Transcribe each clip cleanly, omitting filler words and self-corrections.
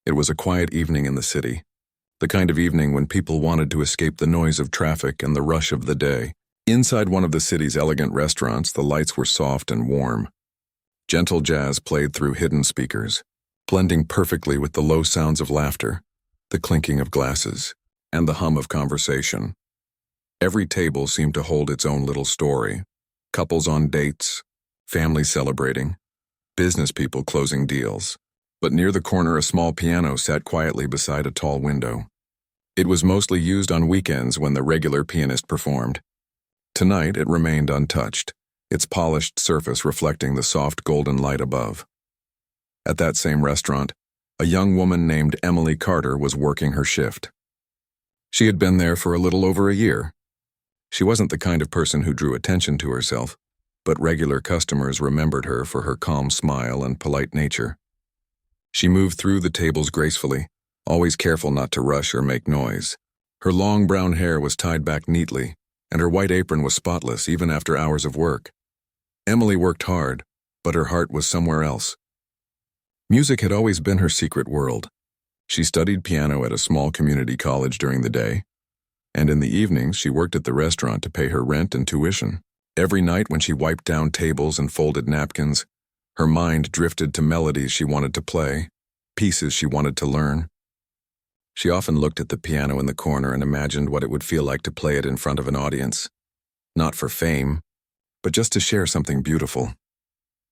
It was a quiet evening in the city, the kind of evening when people wanted to escape the noise of traffic and the rush of the day. Inside one of the city's elegant restaurants, the lights were soft and warm. Gentle jazz played through hidden speakers, blending perfectly with the low sounds of laughter, the clinking of glasses, and the hum of conversation. Every table seemed to hold its own little story. Couples on dates, families celebrating, business people closing deals. But near the corner, a small piano sat quietly beside a tall window. It was mostly used on weekends when the regular pianist performed. Tonight, it remained untouched, its polished surface reflecting the soft golden light above. At that same restaurant, a young woman named Emily Carter was working her shift. She had been there for a little over a year. She wasn't the kind of person who drew attention to herself, but regular customers remembered her for her calm smile and polite nature. She moved through the tables gracefully, always careful not to rush or make noise. Her long brown hair was tied back neatly, and her white apron was spotless even after hours of work. Emily worked hard, but her heart was somewhere else. Music had always been her secret world. She studied piano at a small community college during the day, and in the evenings she worked at the restaurant to pay her rent and tuition. Every night when she wiped down tables and folded napkins, her mind drifted to melodies she wanted to play, pieces she wanted to learn. She often looked at the piano in the corner and imagined what it would feel like to play it in front of an audience. Not for fame, but just to share something beautiful.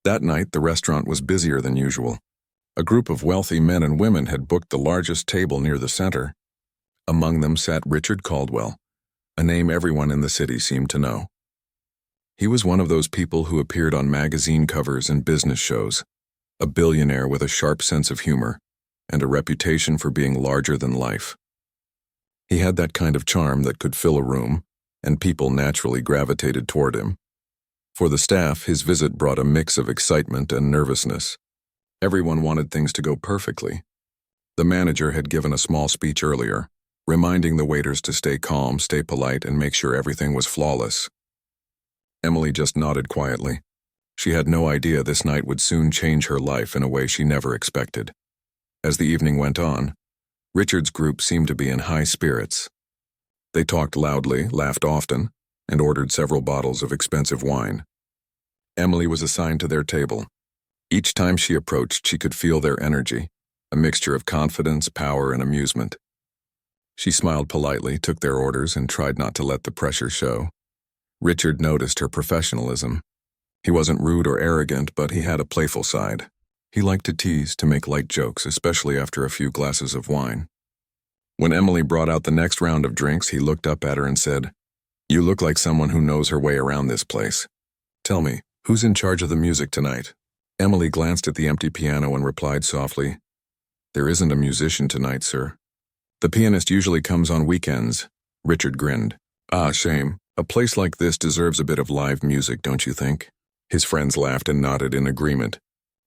That night, the restaurant was busier than usual. A group of wealthy men and women had booked the largest table near the center. Among them sat Richard Caldwell, a name everyone in the city seemed to know. He was one of those people who appeared on magazine covers and business shows, a billionaire with a sharp sense of humor and a reputation for being larger than life. He had that kind of charm that could fill a room, and people naturally gravitated toward him. For the staff, his visit brought a mix of excitement and nervousness. Everyone wanted things to go perfectly. The manager had given a small speech earlier, reminding the waiters to stay calm, stay polite, and make sure everything was flawless. Emily just nodded quietly. She had no idea this night would soon change her life in a way she never expected. As the evening went on, Richard's group seemed to be in high spirits. They talked loudly, laughed often, and ordered several bottles of expensive wine. Emily was assigned to their table. Each time she approached, she could feel their energy, a mixture of confidence, power, and amusement. She smiled politely, took their orders, and tried not to let the pressure show. Richard noticed her professionalism. He wasn't rude or arrogant, but he had a playful side. He liked to tease, to make light jokes, especially after a few glasses of wine. When Emily brought out the next round of drinks, he looked up at her and said, "You look like someone who knows her way around this place. Tell me, who's in charge of the music tonight?" Emily glanced at the empty piano and replied softly, "There isn't a musician tonight, sir. The pianist usually comes on weekends." Richard grinned. "Ah, shame. A place like this deserves a bit of live music, don't you think?" His friends laughed and nodded in agreement.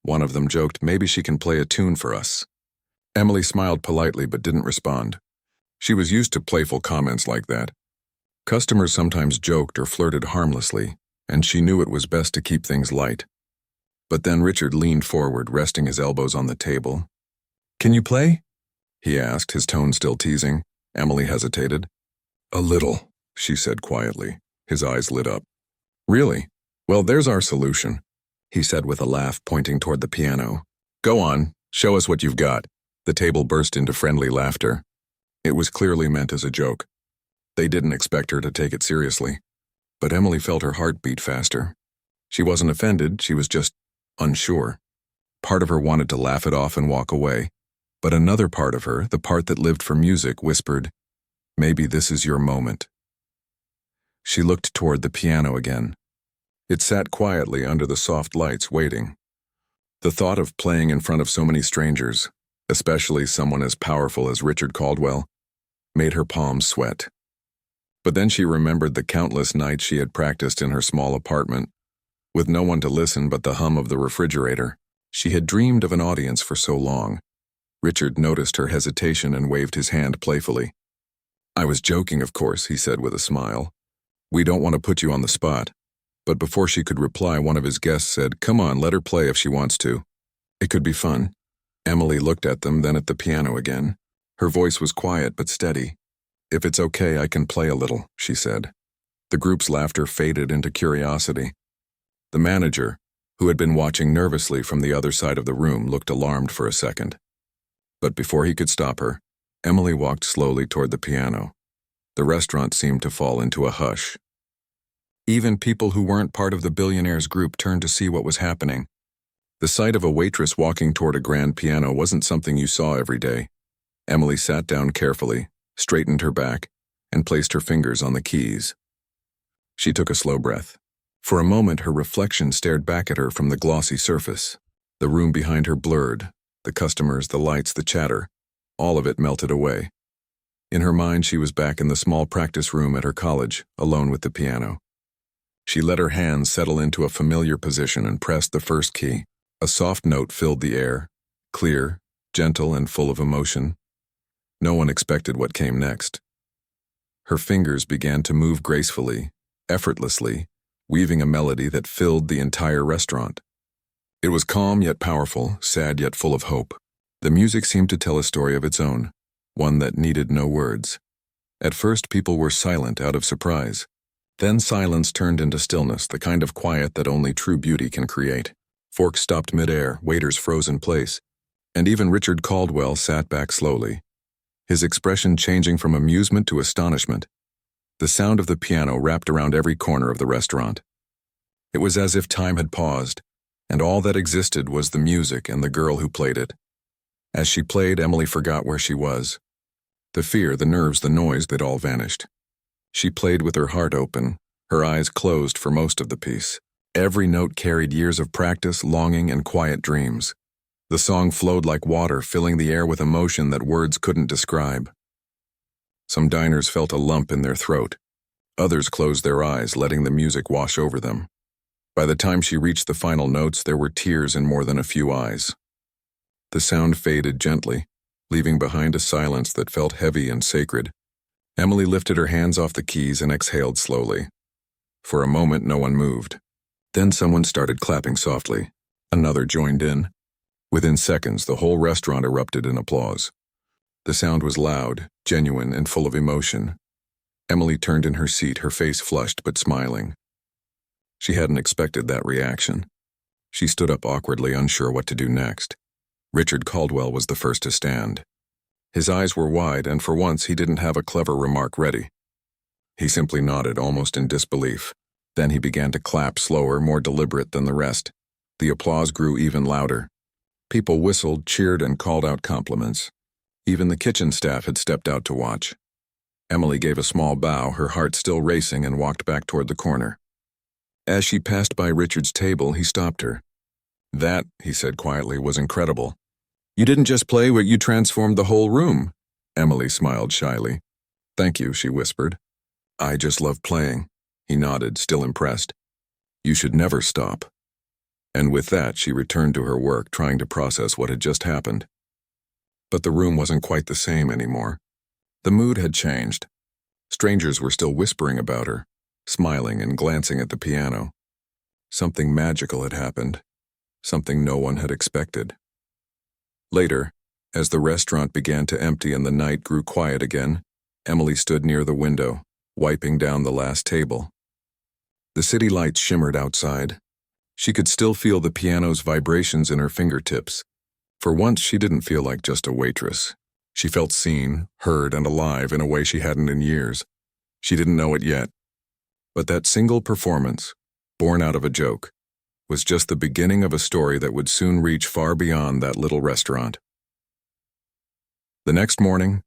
One of them joked, "Maybe she can play a tune for us." Emily smiled politely but didn't respond. She was used to playful comments like that. Customers sometimes joked or flirted harmlessly, and she knew it was best to keep things light. But then Richard leaned forward, resting his elbows on the table. "Can you play?" he asked, his tone still teasing. Emily hesitated. "A little," she said quietly. His eyes lit up. "Really? Well, there's our solution," he said with a laugh, pointing toward the piano. "Go on, show us what you've got." The table burst into friendly laughter. It was clearly meant as a joke. They didn't expect her to take it seriously. But Emily felt her heart beat faster. She wasn't offended, she was just unsure. Part of her wanted to laugh it off and walk away. But another part of her, the part that lived for music, whispered, "Maybe this is your moment." She looked toward the piano again. It sat quietly under the soft lights, waiting. The thought of playing in front of so many strangers, especially someone as powerful as Richard Caldwell, made her palms sweat. But then she remembered the countless nights she had practiced in her small apartment, with no one to listen but the hum of the refrigerator. She had dreamed of an audience for so long. Richard noticed her hesitation and waved his hand playfully. "I was joking, of course," he said with a smile. "We don't want to put you on the spot." But before she could reply, one of his guests said, "Come on, let her play if she wants to. It could be fun." Emily looked at them, then at the piano again. Her voice was quiet but steady. "If it's okay, I can play a little," she said. The group's laughter faded into curiosity. The manager, who had been watching nervously from the other side of the room, looked alarmed for a second. But before he could stop her, Emily walked slowly toward the piano. The restaurant seemed to fall into a hush. Even people who weren't part of the billionaire's group turned to see what was happening. The sight of a waitress walking toward a grand piano wasn't something you saw every day. Emily sat down carefully, straightened her back, and placed her fingers on the keys. She took a slow breath. For a moment, her reflection stared back at her from the glossy surface. The room behind her blurred, the customers, the lights, the chatter, all of it melted away. In her mind, she was back in the small practice room at her college, alone with the piano. She let her hands settle into a familiar position and pressed the first key. A soft note filled the air, clear, gentle, and full of emotion. No one expected what came next. Her fingers began to move gracefully, effortlessly, weaving a melody that filled the entire restaurant. It was calm yet powerful, sad yet full of hope. The music seemed to tell a story of its own, one that needed no words. At first, people were silent out of surprise. Then silence turned into stillness, the kind of quiet that only true beauty can create. Forks stopped midair, waiters froze in place, and even Richard Caldwell sat back slowly, his expression changing from amusement to astonishment. The sound of the piano wrapped around every corner of the restaurant. It was as if time had paused, and all that existed was the music and the girl who played it. As she played, Emily forgot where she was. The fear, the nerves, the noise, they'd all vanished. She played with her heart open, her eyes closed for most of the piece. Every note carried years of practice, longing, and quiet dreams. The song flowed like water, filling the air with emotion that words couldn't describe. Some diners felt a lump in their throat. Others closed their eyes, letting the music wash over them. By the time she reached the final notes, there were tears in more than a few eyes. The sound faded gently, leaving behind a silence that felt heavy and sacred. Emily lifted her hands off the keys and exhaled slowly. For a moment, no one moved. Then someone started clapping softly. Another joined in. Within seconds, the whole restaurant erupted in applause. The sound was loud, genuine, and full of emotion. Emily turned in her seat, her face flushed but smiling. She hadn't expected that reaction. She stood up awkwardly, unsure what to do next. Richard Caldwell was the first to stand. His eyes were wide, and for once he didn't have a clever remark ready. He simply nodded, almost in disbelief. Then he began to clap, slower, more deliberate than the rest. The applause grew even louder. People whistled, cheered, and called out compliments. Even the kitchen staff had stepped out to watch. Emily gave a small bow, her heart still racing, and walked back toward the corner. As she passed by Richard's table, he stopped her. "That," he said quietly, "was incredible. You didn't just play, you transformed the whole room." Emily smiled shyly. "Thank you," she whispered. "I just love playing." He nodded, still impressed. "You should never stop." And with that, she returned to her work, trying to process what had just happened. But the room wasn't quite the same anymore. The mood had changed. Strangers were still whispering about her, smiling and glancing at the piano. Something magical had happened, something no one had expected. Later, as the restaurant began to empty and the night grew quiet again, Emily stood near the window, wiping down the last table. The city lights shimmered outside. She could still feel the piano's vibrations in her fingertips. For once, she didn't feel like just a waitress. She felt seen, heard, and alive in a way she hadn't in years. She didn't know it yet. But that single performance, born out of a joke, was just the beginning of a story that would soon reach far beyond that little restaurant. The next morning,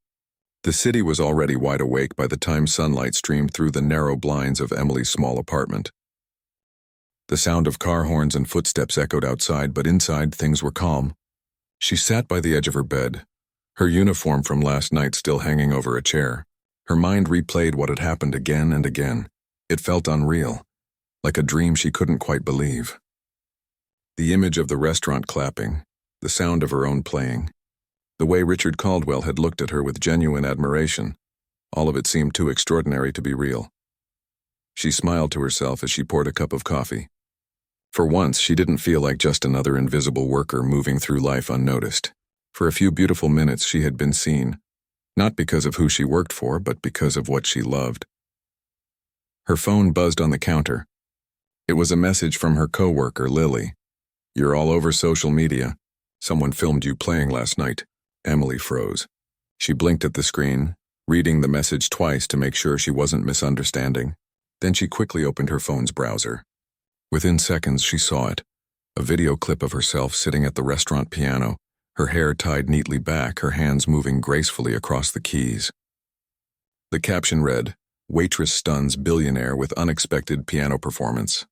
the city was already wide awake by the time sunlight streamed through the narrow blinds of Emily's small apartment. The sound of car horns and footsteps echoed outside, but inside things were calm. She sat by the edge of her bed, her uniform from last night still hanging over a chair. Her mind replayed what had happened again and again. It felt unreal, like a dream she couldn't quite believe. The image of the restaurant clapping, the sound of her own playing, the way Richard Caldwell had looked at her with genuine admiration, all of it seemed too extraordinary to be real. She smiled to herself as she poured a cup of coffee. For once, she didn't feel like just another invisible worker moving through life unnoticed. For a few beautiful minutes she had been seen, not because of who she worked for, but because of what she loved. Her phone buzzed on the counter. It was a message from her coworker, Lily. "You're all over social media. Someone filmed you playing last night." Emily froze. She blinked at the screen, reading the message twice to make sure she wasn't misunderstanding. Then she quickly opened her phone's browser. Within seconds she saw it, a video clip of herself sitting at the restaurant piano, her hair tied neatly back, her hands moving gracefully across the keys. The caption read, "Waitress stuns billionaire with unexpected piano performance."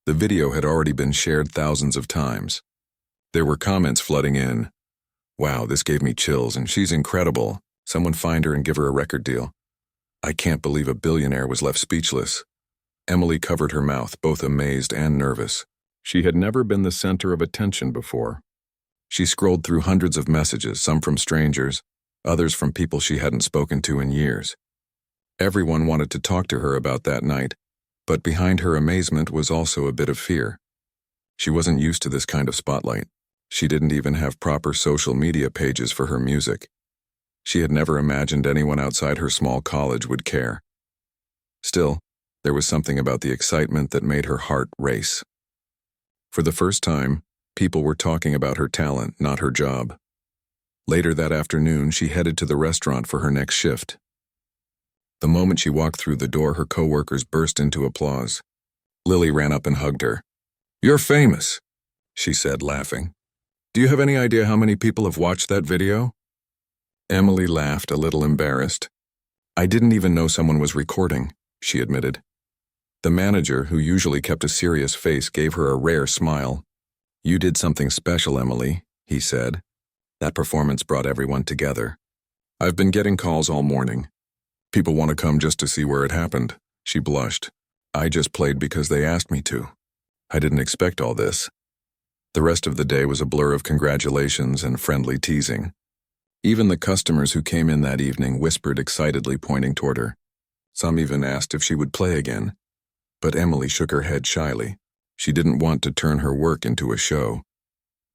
The video had already been shared thousands of times. There were comments flooding in. "Wow, this gave me chills, and she's incredible. Someone find her and give her a record deal." "I can't believe a billionaire," was left speechless. Emily covered her mouth, both amazed and nervous. She had never been the center of attention before. She scrolled through hundreds of messages, some from strangers, others from people she hadn't spoken to in years. Everyone wanted to talk to her about that night, but behind her amazement was also a bit of fear. She wasn't used to this kind of spotlight. She didn't even have proper social media pages for her music. She had never imagined anyone outside her small college would care. Still, there was something about the excitement that made her heart race. For the first time, people were talking about her talent, not her job. Later that afternoon, she headed to the restaurant for her next shift. The moment she walked through the door, her coworkers burst into applause. Lily ran up and hugged her. "You're famous," she said, laughing. "Do you have any idea how many people have watched that video?" Emily laughed, a little embarrassed. "I didn't even know someone was recording," she admitted. The manager, who usually kept a serious face, gave her a rare smile. "You did something special, Emily," he said. "That performance brought everyone together. I've been getting calls all morning. People want to come just to see where it happened." She blushed. "I just played because they asked me to. I didn't expect all this." The rest of the day was a blur of congratulations and friendly teasing. Even the customers who came in that evening whispered excitedly, pointing toward her. Some even asked if she would play again. But Emily shook her head shyly. She didn't want to turn her work into a show.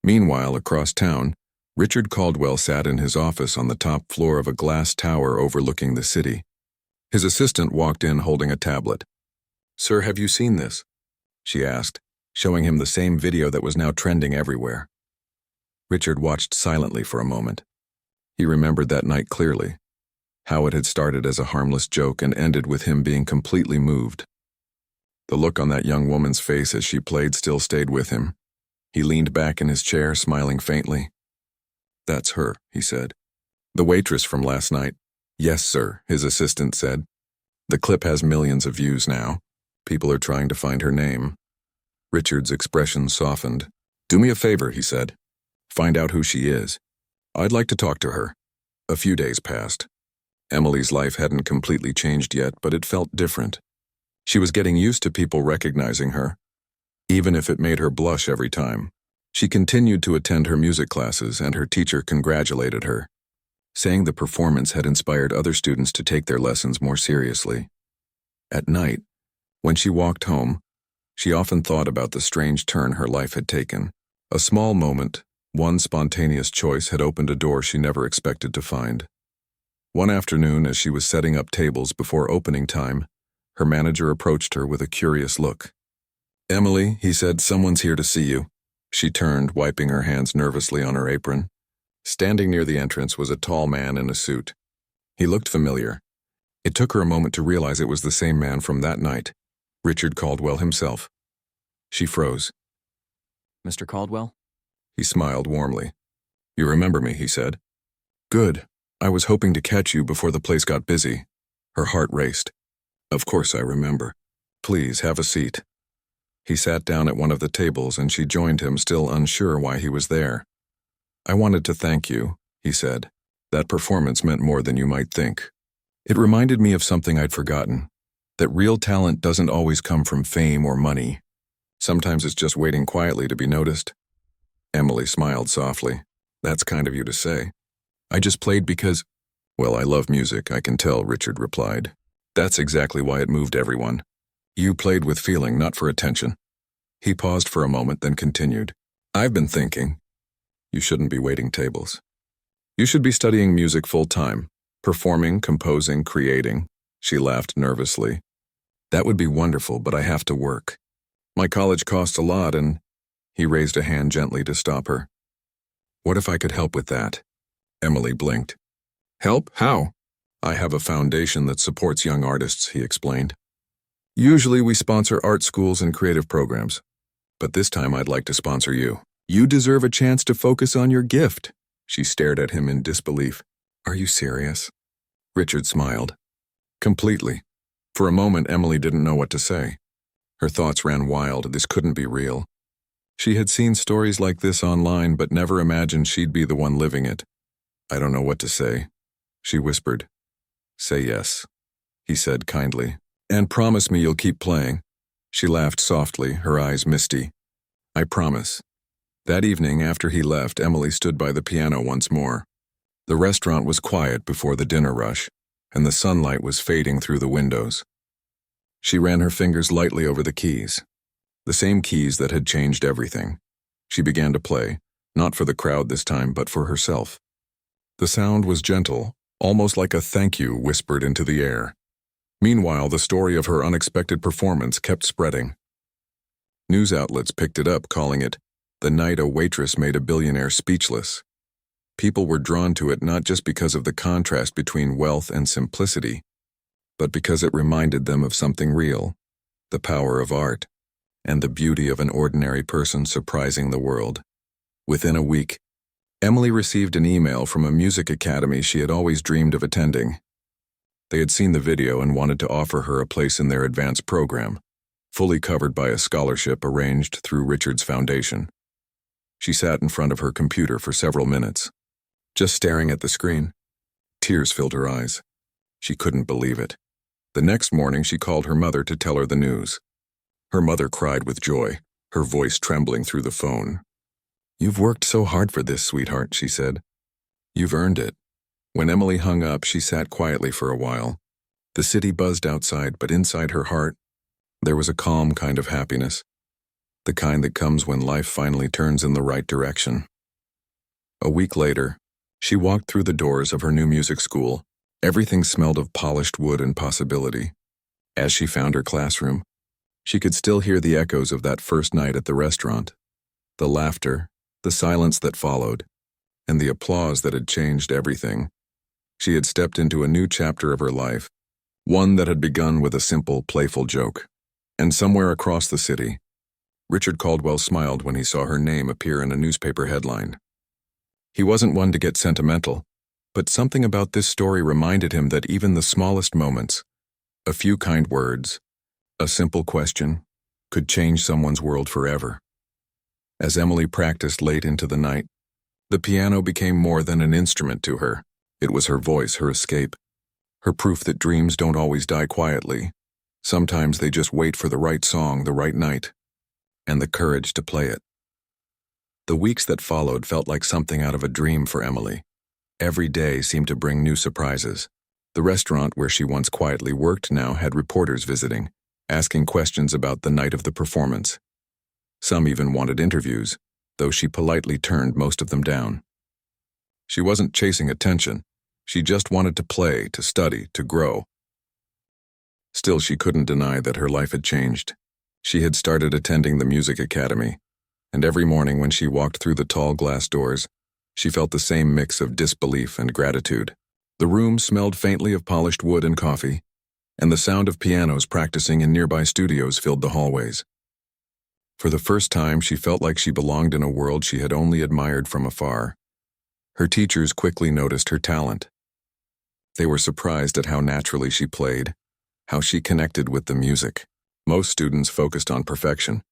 Meanwhile, across town, Richard Caldwell sat in his office on the top floor of a glass tower overlooking the city. His assistant walked in holding a tablet. "Sir, have you seen this?" she asked, showing him the same video that was now trending everywhere. Richard watched silently for a moment. He remembered that night clearly, how it had started as a harmless joke and ended with him being completely moved. The look on that young woman's face as she played still stayed with him. He leaned back in his chair, smiling faintly. "That's her," he said. "The waitress from last night." "Yes, sir," his assistant said. "The clip has millions of views now. People are trying to find her name." Richard's expression softened. "Do me a favor," he said. "Find out who she is. I'd like to talk to her." A few days passed. Emily's life hadn't completely changed yet, but it felt different. She was getting used to people recognizing her, even if it made her blush every time. She continued to attend her music classes, and her teacher congratulated her, saying the performance had inspired other students to take their lessons more seriously. At night, when she walked home, she often thought about the strange turn her life had taken. A small moment, one spontaneous choice had opened a door she never expected to find. One afternoon, as she was setting up tables before opening time, her manager approached her with a curious look. "Emily," he said, "someone's here to see you." She turned, wiping her hands nervously on her apron. Standing near the entrance was a tall man in a suit. He looked familiar. It took her a moment to realize it was the same man from that night, Richard Caldwell himself. She froze. "Mr. Caldwell?" He smiled warmly. "You remember me," he said. "Good. I was hoping to catch you before the place got busy." Her heart raced. "Of course I remember. Please have a seat." He sat down at one of the tables and she joined him, still unsure why he was there. "I wanted to thank you," he said. "That performance meant more than you might think. It reminded me of something I'd forgotten, that real talent doesn't always come from fame or money. Sometimes it's just waiting quietly to be noticed." Emily smiled softly. "That's kind of you to say. I just played because—" "Well, I love music, I can tell," Richard replied. "That's exactly why it moved everyone. You played with feeling, not for attention." He paused for a moment, then continued. "I've been thinking, you shouldn't be waiting tables. You should be studying music full-time, performing, composing, creating. She laughed nervously. That would be wonderful, but I have to work. My college costs a lot and… He raised a hand gently to stop her. What if I could help with that? Emily blinked. Help? How? I have a foundation that supports young artists, he explained. Usually we sponsor art schools and creative programs, but this time I'd like to sponsor you. You deserve a chance to focus on your gift. She stared at him in disbelief. Are you serious? Richard smiled. Completely. For a moment, Emily didn't know what to say. Her thoughts ran wild. This couldn't be real. She had seen stories like this online, but never imagined she'd be the one living it. I don't know what to say, she whispered. Say yes, he said kindly. And promise me you'll keep playing. She laughed softly, her eyes misty. I promise. That evening, after he left, Emily stood by the piano once more. The restaurant was quiet before the dinner rush, and the sunlight was fading through the windows. She ran her fingers lightly over the keys, the same keys that had changed everything. She began to play, not for the crowd this time, but for herself. The sound was gentle, almost like a thank you whispered into the air. Meanwhile, the story of her unexpected performance kept spreading. News outlets picked it up, calling it the night a waitress made a billionaire speechless. People were drawn to it not just because of the contrast between wealth and simplicity, but because it reminded them of something real, the power of art, and the beauty of an ordinary person surprising the world. Within a week, Emily received an email from a music academy she had always dreamed of attending. They had seen the video and wanted to offer her a place in their advanced program, fully covered by a scholarship arranged through Richard's foundation. She sat in front of her computer for several minutes, just staring at the screen. Tears filled her eyes. She couldn't believe it. The next morning, she called her mother to tell her the news. Her mother cried with joy, her voice trembling through the phone. You've worked so hard for this, sweetheart, she said. You've earned it. When Emily hung up, she sat quietly for a while. The city buzzed outside, but inside her heart, there was a calm kind of happiness, the kind that comes when life finally turns in the right direction. A week later, she walked through the doors of her new music school. Everything smelled of polished wood and possibility. As she found her classroom, she could still hear the echoes of that first night at the restaurant, the laughter, the silence that followed, and the applause that had changed everything. She had stepped into a new chapter of her life, one that had begun with a simple, playful joke. And somewhere across the city, Richard Caldwell smiled when he saw her name appear in a newspaper headline. He wasn't one to get sentimental, but something about this story reminded him that even the smallest moments, a few kind words, a simple question, could change someone's world forever. As Emily practiced late into the night, the piano became more than an instrument to her. It was her voice, her escape, her proof that dreams don't always die quietly. Sometimes they just wait for the right song, the right night, and the courage to play it. The weeks that followed felt like something out of a dream for Emily. Every day seemed to bring new surprises. The restaurant where she once quietly worked now had reporters visiting, asking questions about the night of the performance. Some even wanted interviews, though she politely turned most of them down. She wasn't chasing attention. She just wanted to play, to study, to grow. Still, she couldn't deny that her life had changed. She had started attending the music academy, and every morning when she walked through the tall glass doors, she felt the same mix of disbelief and gratitude. The room smelled faintly of polished wood and coffee, and the sound of pianos practicing in nearby studios filled the hallways. For the first time, she felt like she belonged in a world she had only admired from afar. Her teachers quickly noticed her talent. They were surprised at how naturally she played, how she connected with the music. Most students focused on perfection,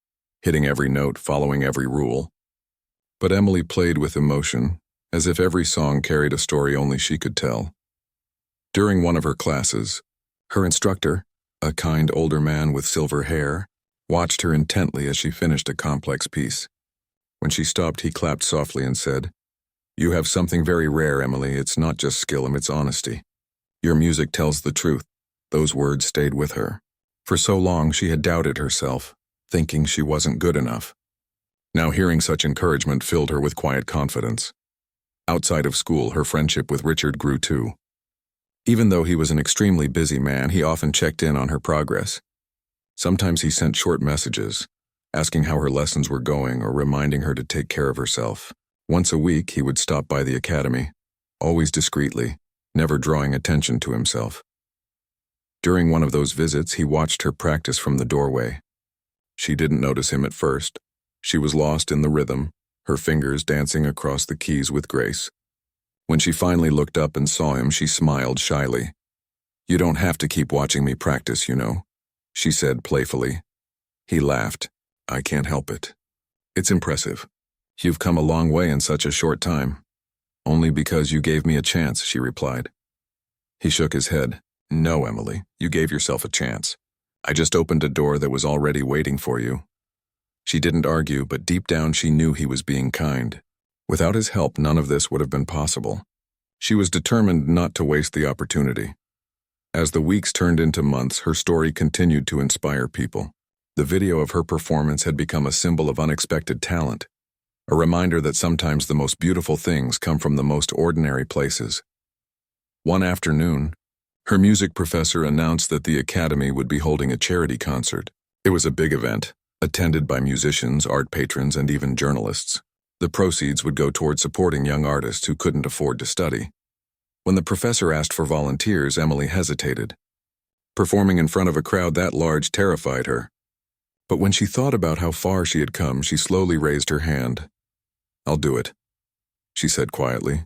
hitting every note, following every rule. But Emily played with emotion, as if every song carried a story only she could tell. During one of her classes, her instructor, a kind older man with silver hair, watched her intently as she finished a complex piece. When she stopped, he clapped softly and said, "You have something very rare, Emily. It's not just skill, it's honesty. Your music tells the truth." Those words stayed with her. For so long, she had doubted herself, thinking she wasn't good enough. Now hearing such encouragement filled her with quiet confidence. Outside of school, her friendship with Richard grew too. Even though he was an extremely busy man, he often checked in on her progress. Sometimes he sent short messages, asking how her lessons were going or reminding her to take care of herself. Once a week, he would stop by the academy, always discreetly, never drawing attention to himself. During one of those visits, he watched her practice from the doorway. She didn't notice him at first. She was lost in the rhythm, her fingers dancing across the keys with grace. When she finally looked up and saw him, she smiled shyly. "You don't have to keep watching me practice, you know," she said playfully. He laughed. "I can't help it. It's impressive. You've come a long way in such a short time." "Only because you gave me a chance," she replied. He shook his head. "No, Emily, you gave yourself a chance. I just opened a door that was already waiting for you." She didn't argue, but deep down she knew he was being kind. Without his help, none of this would have been possible. She was determined not to waste the opportunity. As the weeks turned into months, her story continued to inspire people. The video of her performance had become a symbol of unexpected talent, a reminder that sometimes the most beautiful things come from the most ordinary places. One afternoon, her music professor announced that the academy would be holding a charity concert. It was a big event, attended by musicians, art patrons, and even journalists. The proceeds would go toward supporting young artists who couldn't afford to study. When the professor asked for volunteers, Emily hesitated. Performing in front of a crowd that large terrified her. But when she thought about how far she had come, she slowly raised her hand. "I'll do it," she said quietly.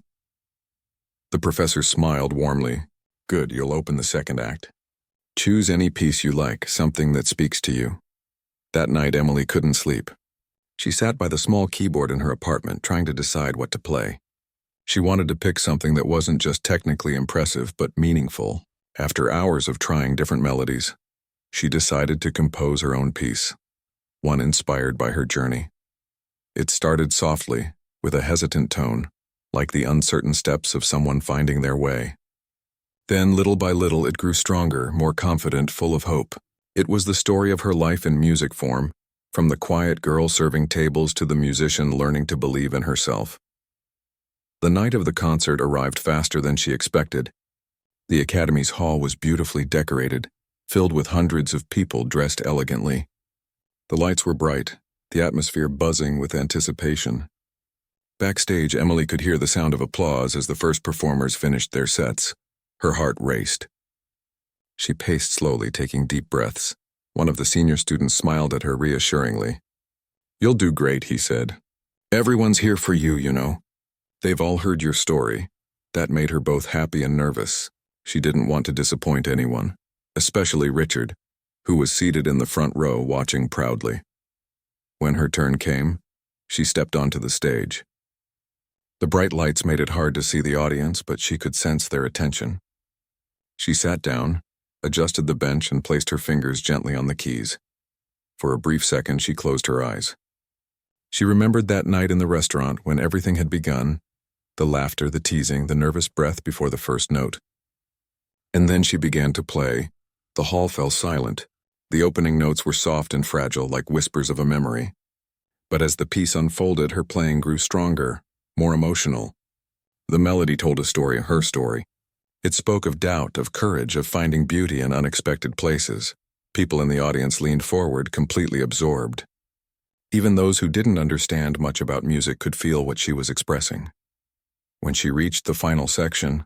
The professor smiled warmly. "Good, you'll open the second act. Choose any piece you like, something that speaks to you." That night, Emily couldn't sleep. She sat by the small keyboard in her apartment, trying to decide what to play. She wanted to pick something that wasn't just technically impressive, but meaningful. After hours of trying different melodies, she decided to compose her own piece, one inspired by her journey. It started softly, with a hesitant tone, like the uncertain steps of someone finding their way. Then, little by little, it grew stronger, more confident, full of hope. It was the story of her life in music form, from the quiet girl serving tables to the musician learning to believe in herself. The night of the concert arrived faster than she expected. The Academy's hall was beautifully decorated, filled with hundreds of people dressed elegantly. The lights were bright, the atmosphere buzzing with anticipation. Backstage, Emily could hear the sound of applause as the first performers finished their sets. Her heart raced. She paced slowly, taking deep breaths. One of the senior students smiled at her reassuringly. "You'll do great," he said. "Everyone's here for you, you know. They've all heard your story." That made her both happy and nervous. She didn't want to disappoint anyone, especially Richard, who was seated in the front row watching proudly. When her turn came, she stepped onto the stage. The bright lights made it hard to see the audience, but she could sense their attention. She sat down, adjusted the bench, and placed her fingers gently on the keys. For a brief second, she closed her eyes. She remembered that night in the restaurant when everything had begun, the laughter, the teasing, the nervous breath before the first note. And then she began to play. The hall fell silent. The opening notes were soft and fragile, like whispers of a memory. But as the piece unfolded, her playing grew stronger, more emotional. The melody told a story, her story. It spoke of doubt, of courage, of finding beauty in unexpected places. People in the audience leaned forward, completely absorbed. Even those who didn't understand much about music could feel what she was expressing. When she reached the final section,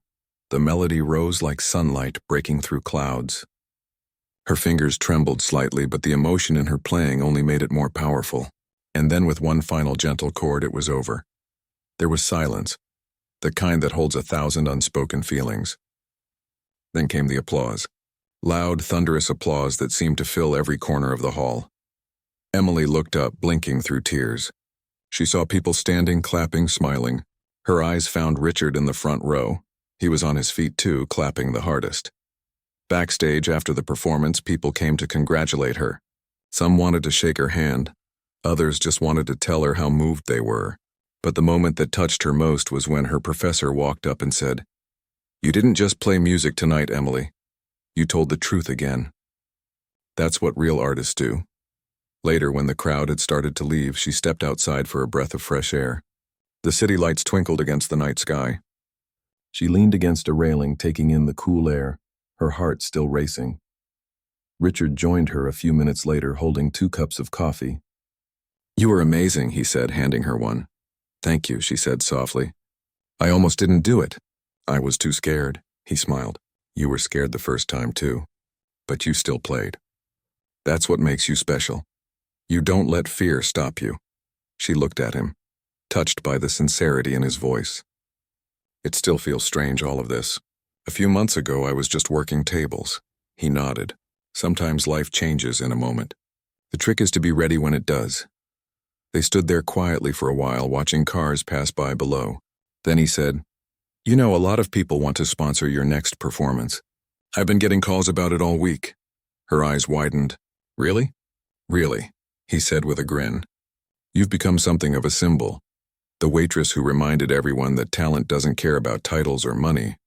the melody rose like sunlight breaking through clouds. Her fingers trembled slightly, but the emotion in her playing only made it more powerful. And then with one final gentle chord, it was over. There was silence, the kind that holds 1,000 unspoken feelings. Then came the applause. Loud, thunderous applause that seemed to fill every corner of the hall. Emily looked up, blinking through tears. She saw people standing, clapping, smiling. Her eyes found Richard in the front row. He was on his feet too, clapping the hardest. Backstage, after the performance, people came to congratulate her. Some wanted to shake her hand. Others just wanted to tell her how moved they were. But the moment that touched her most was when her professor walked up and said, "You didn't just play music tonight, Emily. You told the truth again." That's what real artists do. Later, when the crowd had started to leave, she stepped outside for a breath of fresh air. The city lights twinkled against the night sky. She leaned against a railing, taking in the cool air, her heart still racing. Richard joined her a few minutes later, holding 2 cups of coffee. "You were amazing," he said, handing her one. "Thank you," she said softly. "I almost didn't do it." "I was too scared," he smiled. "You were scared the first time too. But you still played. That's what makes you special. You don't let fear stop you." She looked at him, touched by the sincerity in his voice. "It still feels strange, all of this. A few months ago, I was just working tables." He nodded. "Sometimes life changes in a moment. The trick is to be ready when it does." They stood there quietly for a while, watching cars pass by below. Then he said, "You know, a lot of people want to sponsor your next performance. I've been getting calls about it all week." Her eyes widened. "Really?" "Really," he said with a grin. "You've become something of a symbol. The waitress who reminded everyone that talent doesn't care about titles or money."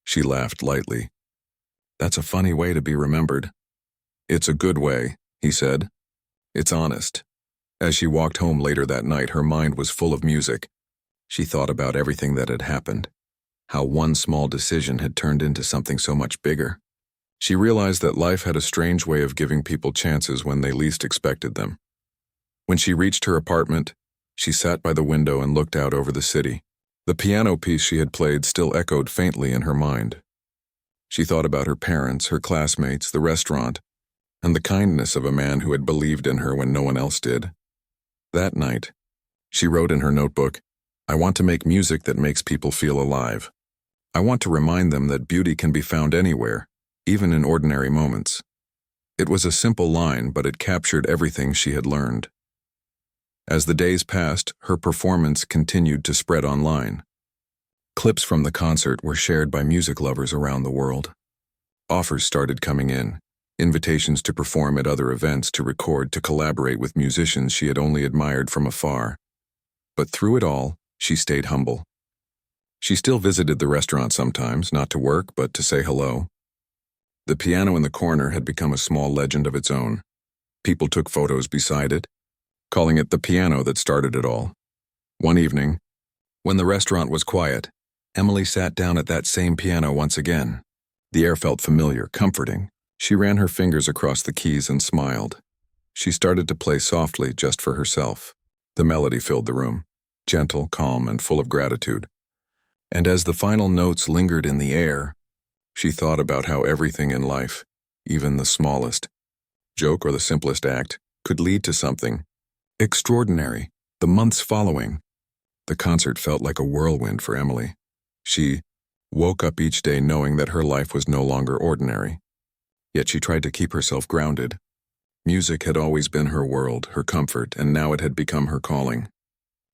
She laughed lightly. "That's a funny way to be remembered." "It's a good way," he said. "It's honest." As she walked home later that night, her mind was full of music. She thought about everything that had happened, how one small decision had turned into something so much bigger. She realized that life had a strange way of giving people chances when they least expected them. When she reached her apartment, she sat by the window and looked out over the city. The piano piece she had played still echoed faintly in her mind. She thought about her parents, her classmates, the restaurant, and the kindness of a man who had believed in her when no one else did. That night, she wrote in her notebook, "I want to make music that makes people feel alive. I want to remind them that beauty can be found anywhere, even in ordinary moments." It was a simple line, but it captured everything she had learned. As the days passed, her performance continued to spread online. Clips from the concert were shared by music lovers around the world. Offers started coming in, invitations to perform at other events, to record, to collaborate with musicians she had only admired from afar. But through it all, she stayed humble. She still visited the restaurant sometimes, not to work, but to say hello. The piano in the corner had become a small legend of its own. People took photos beside it, calling it the piano that started it all. One evening, when the restaurant was quiet, Emily sat down at that same piano once again. The air felt familiar, comforting. She ran her fingers across the keys and smiled. She started to play softly, just for herself. The melody filled the room, gentle, calm, and full of gratitude. And as the final notes lingered in the air, she thought about how everything in life, even the smallest joke or the simplest act, could lead to something extraordinary. The months following, the concert felt like a whirlwind for Emily. She woke up each day knowing that her life was no longer ordinary. Yet she tried to keep herself grounded. Music had always been her world, her comfort, and now it had become her calling.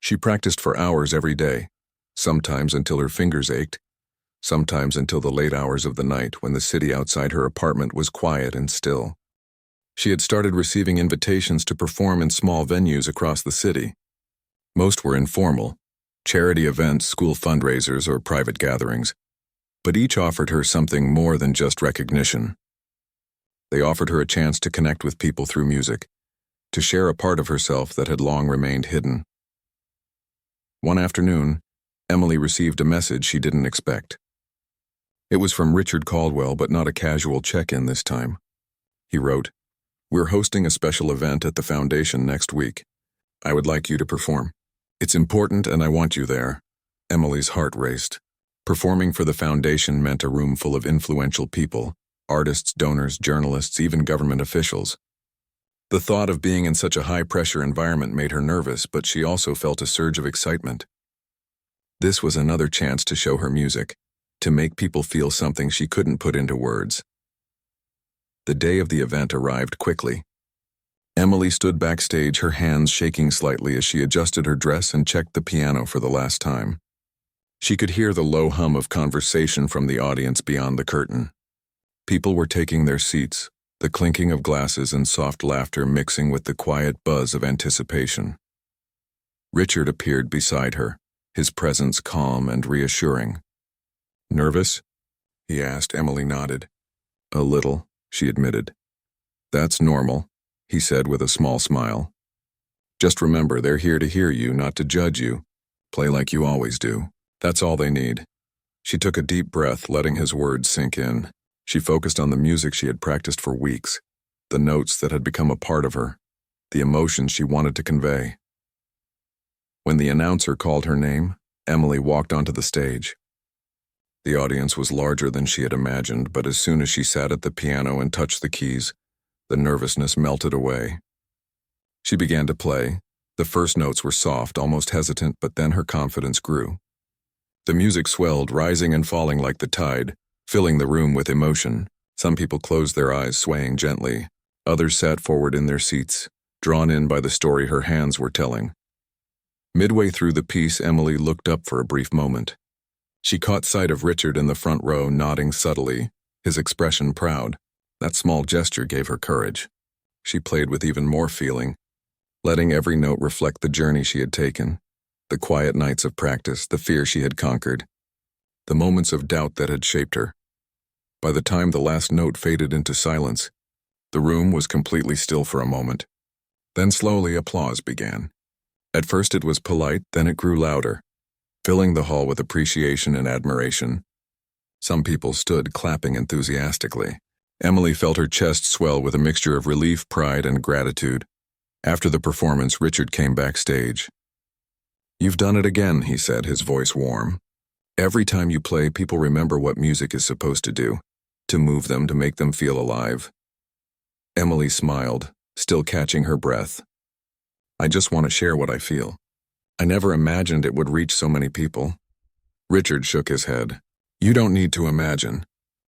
She practiced for hours every day, sometimes until her fingers ached, sometimes until the late hours of the night when the city outside her apartment was quiet and still. She had started receiving invitations to perform in small venues across the city. Most were informal, charity events, school fundraisers, or private gatherings, but each offered her something more than just recognition. They offered her a chance to connect with people through music, to share a part of herself that had long remained hidden. One afternoon, Emily received a message she didn't expect. It was from Richard Caldwell, but not a casual check-in this time. He wrote, "We're hosting a special event at the foundation next week. I would like you to perform. It's important and I want you there." Emily's heart raced. Performing for the foundation meant a room full of influential people, artists, donors, journalists, even government officials. The thought of being in such a high-pressure environment made her nervous, but she also felt a surge of excitement. This was another chance to show her music, to make people feel something she couldn't put into words. The day of the event arrived quickly. Emily stood backstage, her hands shaking slightly as she adjusted her dress and checked the piano for the last time. She could hear the low hum of conversation from the audience beyond the curtain. People were taking their seats, the clinking of glasses and soft laughter mixing with the quiet buzz of anticipation. Richard appeared beside her, his presence calm and reassuring. "Nervous?" he asked. Emily nodded. "A little," she admitted. "That's normal," he said with a small smile. "Just remember, they're here to hear you, not to judge you. Play like you always do. That's all they need. She took a deep breath, letting his words sink in. She focused on the music she had practiced for weeks, the notes that had become a part of her, the emotions she wanted to convey. When the announcer called her name, Emily walked onto the stage. The audience was larger than she had imagined, but as soon as she sat at the piano and touched the keys, the nervousness melted away. She began to play. The first notes were soft, almost hesitant, but then her confidence grew. The music swelled, rising and falling like the tide, filling the room with emotion. Some people closed their eyes, swaying gently. Others sat forward in their seats, drawn in by the story her hands were telling. Midway through the piece, Emily looked up for a brief moment. She caught sight of Richard in the front row, nodding subtly, his expression proud. That small gesture gave her courage. She played with even more feeling, letting every note reflect the journey she had taken, the quiet nights of practice, the fear she had conquered, the moments of doubt that had shaped her. By the time the last note faded into silence, the room was completely still for a moment. Then slowly applause began. At first it was polite, then it grew louder, filling the hall with appreciation and admiration. Some people stood clapping enthusiastically. Emily felt her chest swell with a mixture of relief, pride, and gratitude. After the performance, Richard came backstage. "You've done it again," he said, his voice warm. "Every time you play, people remember what music is supposed to do, to move them, to make them feel alive." Emily smiled, still catching her breath. "I just want to share what I feel. I never imagined it would reach so many people." Richard shook his head. "You don't need to imagine.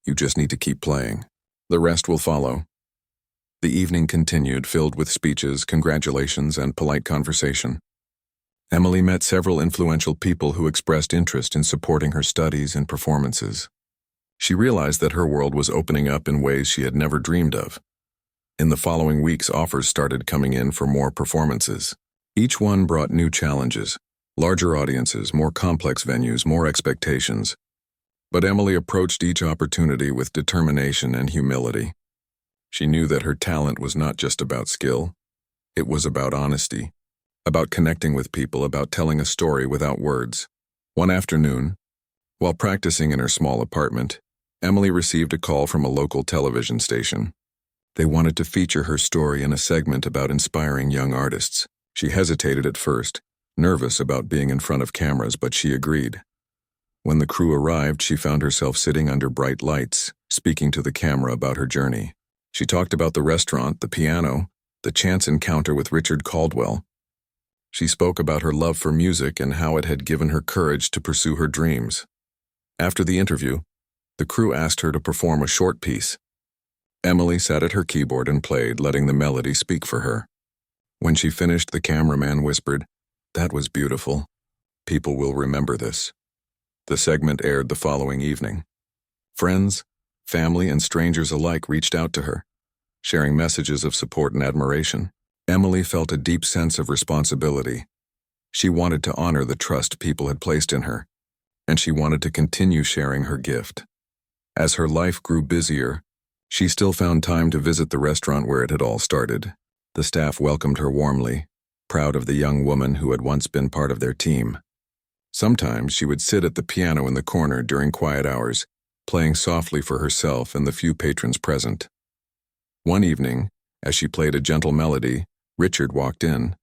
You just need to keep playing. The rest will follow." The evening continued, filled with speeches, congratulations, and polite conversation. Emily met several influential people who expressed interest in supporting her studies and performances. She realized that her world was opening up in ways she had never dreamed of. In the following weeks, offers started coming in for more performances. Each one brought new challenges, larger audiences, more complex venues, more expectations. But Emily approached each opportunity with determination and humility. She knew that her talent was not just about skill. It was about honesty, about connecting with people, about telling a story without words. One afternoon, while practicing in her small apartment, Emily received a call from a local television station. They wanted to feature her story in a segment about inspiring young artists. She hesitated at first, nervous about being in front of cameras, but she agreed. When the crew arrived, she found herself sitting under bright lights, speaking to the camera about her journey. She talked about the restaurant, the piano, the chance encounter with Richard Caldwell. She spoke about her love for music and how it had given her courage to pursue her dreams. After the interview, the crew asked her to perform a short piece. Emily sat at her keyboard and played, letting the melody speak for her. When she finished, the cameraman whispered, "That was beautiful. People will remember this." The segment aired the following evening. Friends, family, and strangers alike reached out to her, sharing messages of support and admiration. Emily felt a deep sense of responsibility. She wanted to honor the trust people had placed in her, and she wanted to continue sharing her gift. As her life grew busier, she still found time to visit the restaurant where it had all started. The staff welcomed her warmly, proud of the young woman who had once been part of their team. Sometimes she would sit at the piano in the corner during quiet hours, playing softly for herself and the few patrons present. One evening, as she played a gentle melody, Richard walked in.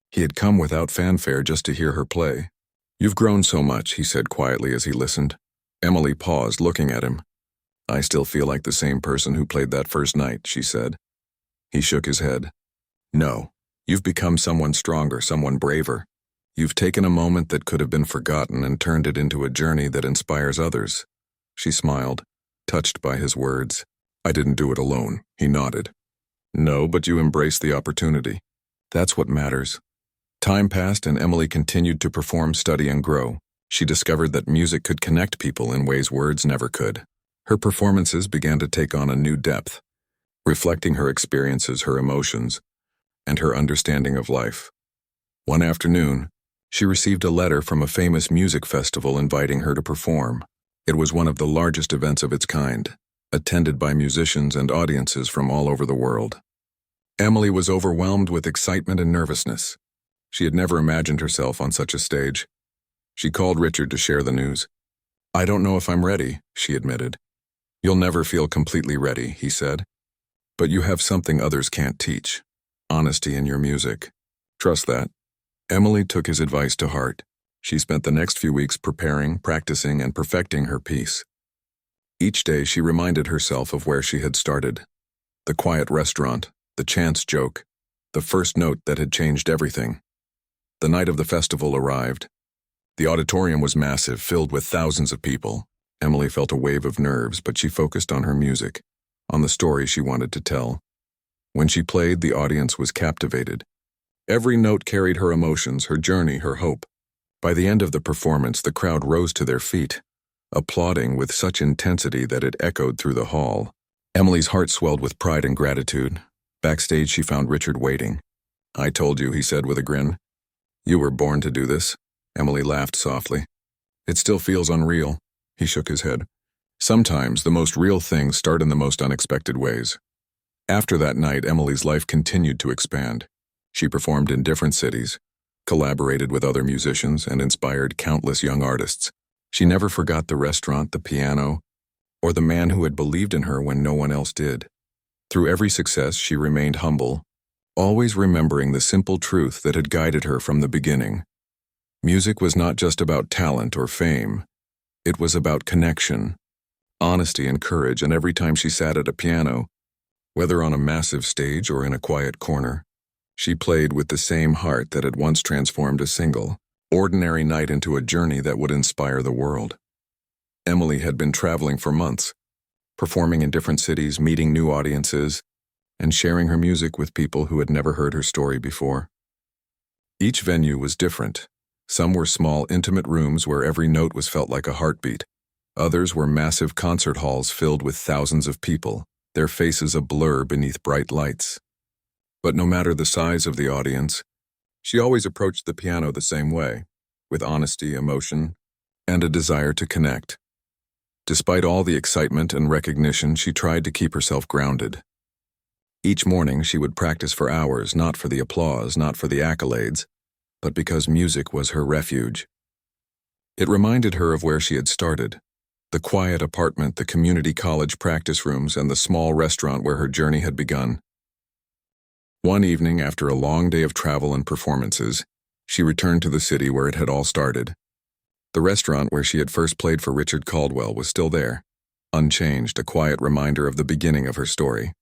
He had come without fanfare just to hear her play. "You've grown so much," he said quietly as he listened. Emily paused, looking at him. "I still feel like the same person who played that first night," she said. He shook his head. "No, you've become someone stronger, someone braver. You've taken a moment that could have been forgotten and turned it into a journey that inspires others." She smiled, touched by his words. "I didn't do it alone," he nodded. "No, but you embraced the opportunity. That's what matters." Time passed and Emily continued to perform, study, and grow. She discovered that music could connect people in ways words never could. Her performances began to take on a new depth, reflecting her experiences, her emotions, and her understanding of life. One afternoon, she received a letter from a famous music festival inviting her to perform. It was one of the largest events of its kind, attended by musicians and audiences from all over the world. Emily was overwhelmed with excitement and nervousness. She had never imagined herself on such a stage. She called Richard to share the news. "I don't know if I'm ready," she admitted. "You'll never feel completely ready," he said. "But you have something others can't teach. Honesty in your music. Trust that." Emily took his advice to heart. She spent the next few weeks preparing, practicing, and perfecting her piece. Each day she reminded herself of where she had started. The quiet restaurant, the chance joke, the first note that had changed everything. The night of the festival arrived. The auditorium was massive, filled with thousands of people. Emily felt a wave of nerves, but she focused on her music, on the story she wanted to tell. When she played, the audience was captivated. Every note carried her emotions, her journey, her hope. By the end of the performance, the crowd rose to their feet, applauding with such intensity that it echoed through the hall. Emily's heart swelled with pride and gratitude. Backstage, she found Richard waiting. "I told you," he said with a grin. "You were born to do this." Emily laughed softly. "It still feels unreal." He shook his head. "Sometimes the most real things start in the most unexpected ways." After that night, Emily's life continued to expand. She performed in different cities, collaborated with other musicians, and inspired countless young artists. She never forgot the restaurant, the piano, or the man who had believed in her when no one else did. Through every success, she remained humble, always remembering the simple truth that had guided her from the beginning. Music was not just about talent or fame. It was about connection, honesty, and courage, and every time she sat at a piano, whether on a massive stage or in a quiet corner, she played with the same heart that had once transformed a single, ordinary night into a journey that would inspire the world. Emily had been traveling for months, performing in different cities, meeting new audiences, and sharing her music with people who had never heard her story before. Each venue was different. Some were small, intimate rooms where every note was felt like a heartbeat. Others were massive concert halls filled with thousands of people, their faces a blur beneath bright lights. But no matter the size of the audience, she always approached the piano the same way, with honesty, emotion, and a desire to connect. Despite all the excitement and recognition, she tried to keep herself grounded. Each morning, she would practice for hours, not for the applause, not for the accolades, but because music was her refuge. It reminded her of where she had started, the quiet apartment, the community college practice rooms, and the small restaurant where her journey had begun. One evening, after a long day of travel and performances, she returned to the city where it had all started. The restaurant where she had first played for Richard Caldwell was still there, unchanged, a quiet reminder of the beginning of her story.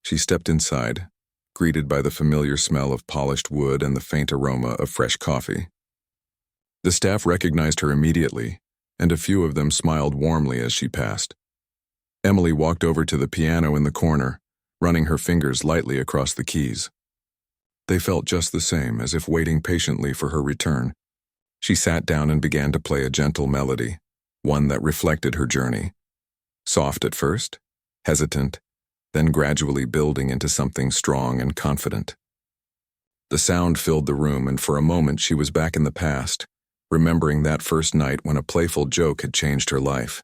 She stepped inside, greeted by the familiar smell of polished wood and the faint aroma of fresh coffee. The staff recognized her immediately, and a few of them smiled warmly as she passed. Emily walked over to the piano in the corner, running her fingers lightly across the keys. They felt just the same, as if waiting patiently for her return. She sat down and began to play a gentle melody, one that reflected her journey. Soft at first, hesitant, then gradually building into something strong and confident. The sound filled the room, and for a moment she was back in the past, remembering that first night when a playful joke had changed her life.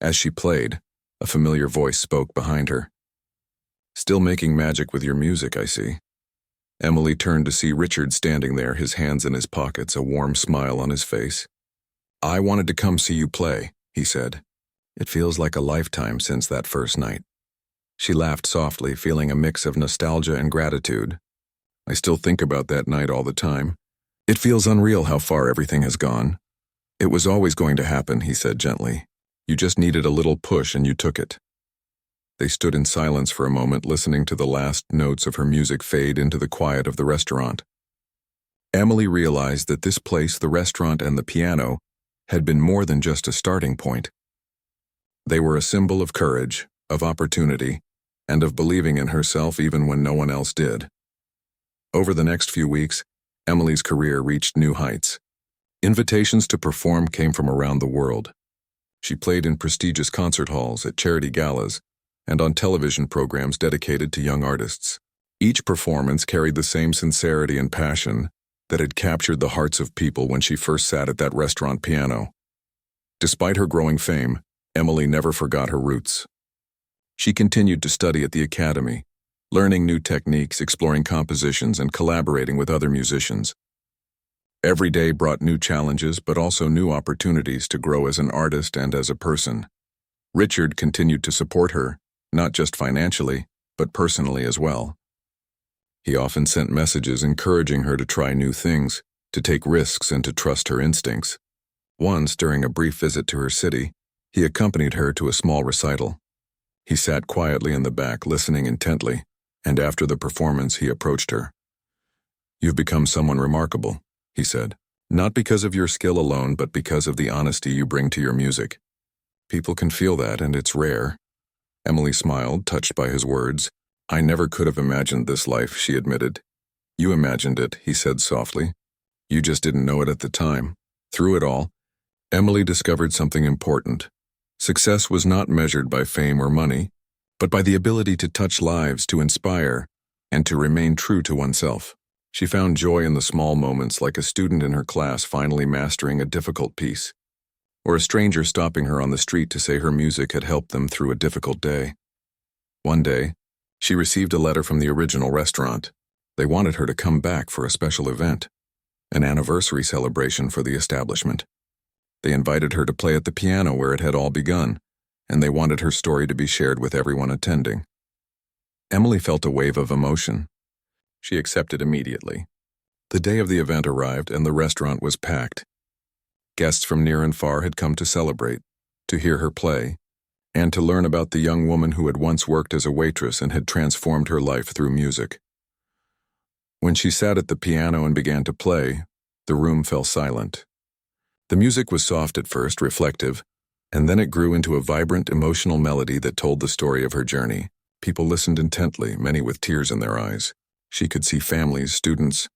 As she played, a familiar voice spoke behind her. "Still making magic with your music, I see." Emily turned to see Richard standing there, his hands in his pockets, a warm smile on his face. "I wanted to come see you play," he said. "It feels like a lifetime since that first night." She laughed softly, feeling a mix of nostalgia and gratitude. "I still think about that night all the time. It feels unreal how far everything has gone." "It was always going to happen," he said gently. "You just needed a little push and you took it." They stood in silence for a moment, listening to the last notes of her music fade into the quiet of the restaurant. Emily realized that this place, the restaurant and the piano, had been more than just a starting point. They were a symbol of courage, of opportunity, and of believing in herself even when no one else did. Over the next few weeks, Emily's career reached new heights. Invitations to perform came from around the world. She played in prestigious concert halls, at charity galas, and on television programs dedicated to young artists. Each performance carried the same sincerity and passion that had captured the hearts of people when she first sat at that restaurant piano. Despite her growing fame, Emily never forgot her roots. She continued to study at the academy, learning new techniques, exploring compositions, and collaborating with other musicians. Every day brought new challenges, but also new opportunities to grow as an artist and as a person. Richard continued to support her, not just financially, but personally as well. He often sent messages encouraging her to try new things, to take risks, and to trust her instincts. Once, during a brief visit to her city, he accompanied her to a small recital. He sat quietly in the back, listening intently, and after the performance he approached her. "You've become someone remarkable," he said. "Not because of your skill alone, but because of the honesty you bring to your music. People can feel that, and it's rare." Emily smiled, touched by his words. "I never could have imagined this life," she admitted. "You imagined it," he said softly. "You just didn't know it at the time." Through it all, Emily discovered something important. Success was not measured by fame or money, but by the ability to touch lives, to inspire, and to remain true to oneself. She found joy in the small moments, like a student in her class finally mastering a difficult piece, or a stranger stopping her on the street to say her music had helped them through a difficult day. One day, she received a letter from the original restaurant. They wanted her to come back for a special event, an anniversary celebration for the establishment. They invited her to play at the piano where it had all begun, and they wanted her story to be shared with everyone attending. Emily felt a wave of emotion. She accepted immediately. The day of the event arrived, and the restaurant was packed. Guests from near and far had come to celebrate, to hear her play, and to learn about the young woman who had once worked as a waitress and had transformed her life through music. When she sat at the piano and began to play, the room fell silent. The music was soft at first, reflective, and then it grew into a vibrant, emotional melody that told the story of her journey. People listened intently, many with tears in their eyes. She could see families, students,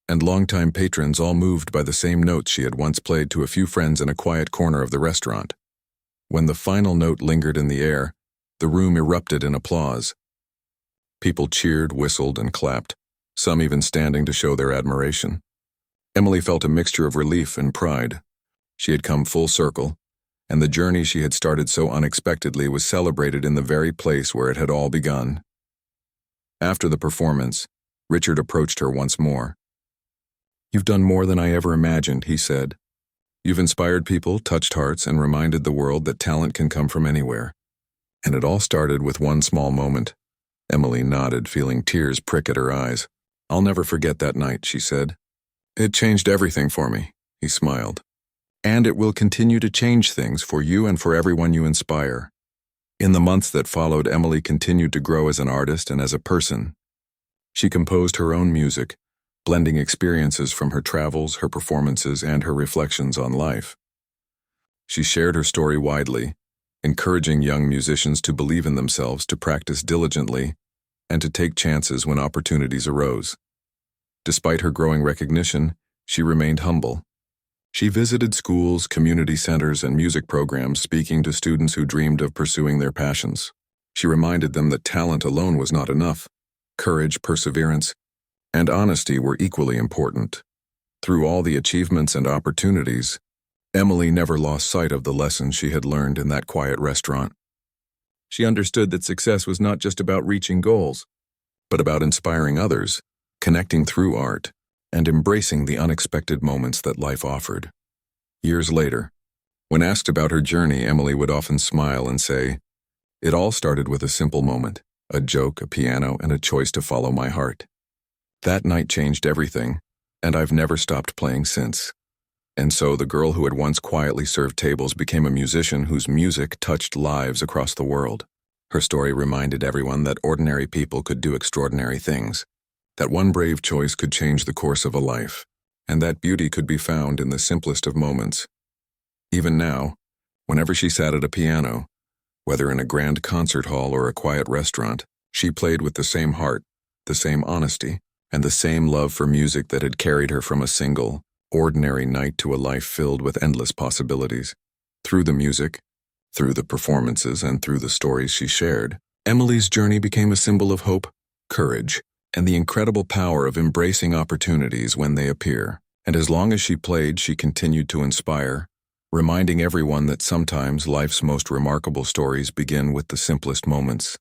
and longtime patrons all moved by the same notes she had once played to a few friends in a quiet corner of the restaurant. When the final note lingered in the air, the room erupted in applause. People cheered, whistled, and clapped, some even standing to show their admiration. Emily felt a mixture of relief and pride. She had come full circle, and the journey she had started so unexpectedly was celebrated in the very place where it had all begun. After the performance, Richard approached her once more. "You've done more than I ever imagined," he said. "You've inspired people, touched hearts, and reminded the world that talent can come from anywhere. And it all started with one small moment." Emily nodded, feeling tears prick at her eyes. "I'll never forget that night," she said. "It changed everything for me," he smiled. "And it will continue to change things for you and for everyone you inspire." In the months that followed, Emily continued to grow as an artist and as a person. She composed her own music, blending experiences from her travels, her performances, and her reflections on life. She shared her story widely, encouraging young musicians to believe in themselves, to practice diligently, and to take chances when opportunities arose. Despite her growing recognition, she remained humble. She visited schools, community centers, and music programs, speaking to students who dreamed of pursuing their passions. She reminded them that talent alone was not enough. Courage, perseverance, and honesty were equally important. Through all the achievements and opportunities, Emily never lost sight of the lessons she had learned in that quiet restaurant. She understood that success was not just about reaching goals, but about inspiring others, connecting through art, and embracing the unexpected moments that life offered. Years later, when asked about her journey, Emily would often smile and say, "It all started with a simple moment, a joke, a piano, and a choice to follow my heart. That night changed everything, and I've never stopped playing since." And so the girl who had once quietly served tables became a musician whose music touched lives across the world. Her story reminded everyone that ordinary people could do extraordinary things, that one brave choice could change the course of a life, and that beauty could be found in the simplest of moments. Even now, whenever she sat at a piano, whether in a grand concert hall or a quiet restaurant, she played with the same heart, the same honesty, and the same love for music that had carried her from a single, ordinary night to a life filled with endless possibilities. Through the music, through the performances, and through the stories she shared, Emily's journey became a symbol of hope, courage, and the incredible power of embracing opportunities when they appear. And as long as she played, she continued to inspire, reminding everyone that sometimes life's most remarkable stories begin with the simplest moments.